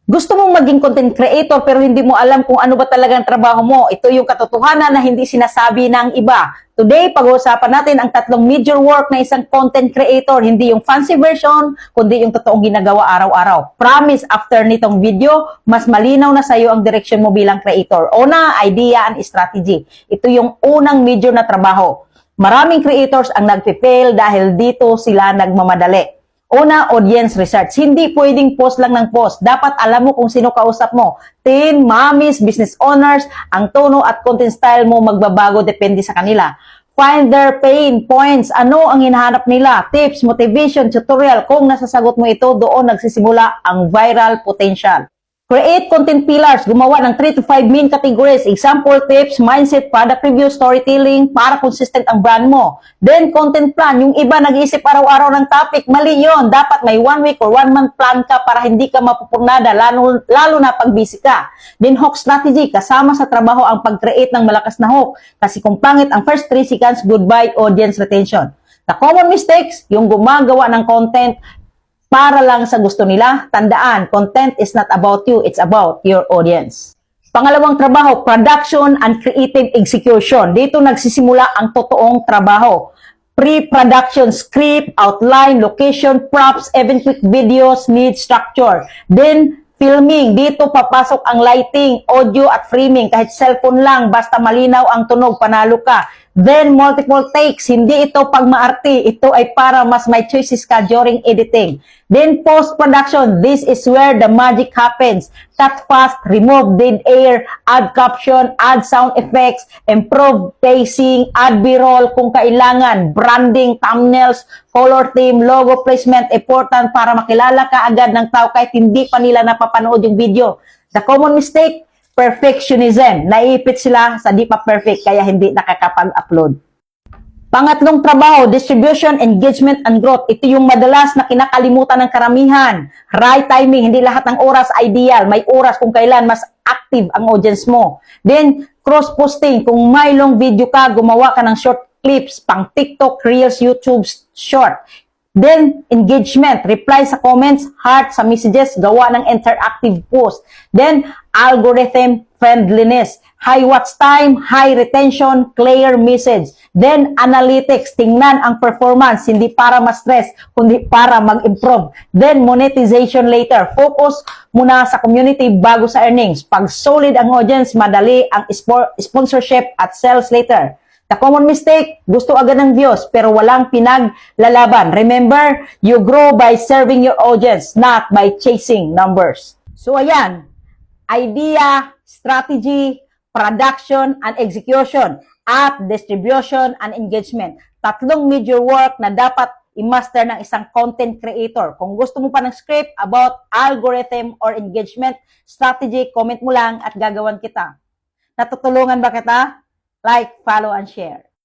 Gusto mong maging content creator pero hindi mo alam kung ano ba talagang trabaho mo. Ito yung katotohanan na hindi sinasabi ng iba. Today, pag-uusapan natin ang tatlong major work na isang content creator. Hindi yung fancy version, kundi yung totoong ginagawa araw-araw. Promise, after nitong video, mas malinaw na sa'yo ang direksyon mo bilang creator. Una, idea and strategy. Ito yung unang major na trabaho. Maraming creators ang nagpe-fail dahil dito sila nagmamadali. Una, audience research. Hindi pwedeng post lang ng post. Dapat alam mo kung sino kausap mo. Teen, mommies, business owners, ang tono at content style mo magbabago depende sa kanila. Find their pain points. Ano ang hinahanap nila? Tips, motivation, tutorial. Kung nasasagot mo ito, doon nagsisimula ang viral potential. Create content pillars. Gumawa ng 3 to 5 main categories. Example, tips, mindset, product review, storytelling, para consistent ang brand mo. Then, content plan. Yung iba nag-iisip araw-araw ng topic. Mali yun. Dapat may 1 week or 1 month plan ka para hindi ka mapupurnada, lalo na pag busy ka. Then, hook strategy. Kasama sa trabaho ang pag-create ng malakas na hook. Kasi kung pangit ang first 3 seconds, goodbye audience retention. The common mistakes, yung gumagawa ng content para lang sa gusto nila. Tandaan, content is not about you, it's about your audience. Pangalawang trabaho, production and creative execution. Dito nagsisimula ang totoong trabaho. Pre-production, script, outline, location, props, even quick videos need structure. Then, filming. Dito papasok ang lighting, audio at framing. Kahit cellphone lang, basta malinaw ang tunog, panalo ka. Then, multiple takes. Hindi ito pagmaarte. Ito ay para mas may choices ka during editing. Then, post-production. This is where the magic happens. Cut fast, remove dead air, add caption, add sound effects, improve pacing, add b-roll kung kailangan, branding, thumbnails, color theme, logo placement, important para makilala ka agad ng tao kahit hindi pa nila napapanood yung video. The common mistake, perfectionism. Naipit sila sa di pa perfect kaya hindi nakakapag-upload. Pangatlong trabaho, distribution, engagement, and growth. Ito yung madalas na kinakalimutan ng karamihan. Right timing, hindi lahat ng oras ideal. May oras kung kailan mas active ang audience mo. Then, cross-posting. Kung may long video ka, gumawa ka ng short clips, pang TikTok, Reels, YouTube, short. Then, engagement, reply sa comments, heart sa messages, gawa ng interactive post. Then, algorithm friendliness, high watch time, high retention, clear message. Then, analytics, tingnan ang performance, hindi para ma-stress, kundi para mag-improve. Then, monetization later, focus muna sa community bago sa earnings. Pag solid ang audience, madali ang sponsorship at sales later. The common mistake, gusto agad ng views pero walang pinaglalaban. Remember, you grow by serving your audience, not by chasing numbers. So ayan, idea, strategy, production, and execution, at distribution and engagement. Tatlong major work na dapat i-master ng isang content creator. Kung gusto mo pa ng script about algorithm or engagement strategy, comment mo lang at gagawan kita. Natutulungan ba kita? Like, follow, and share.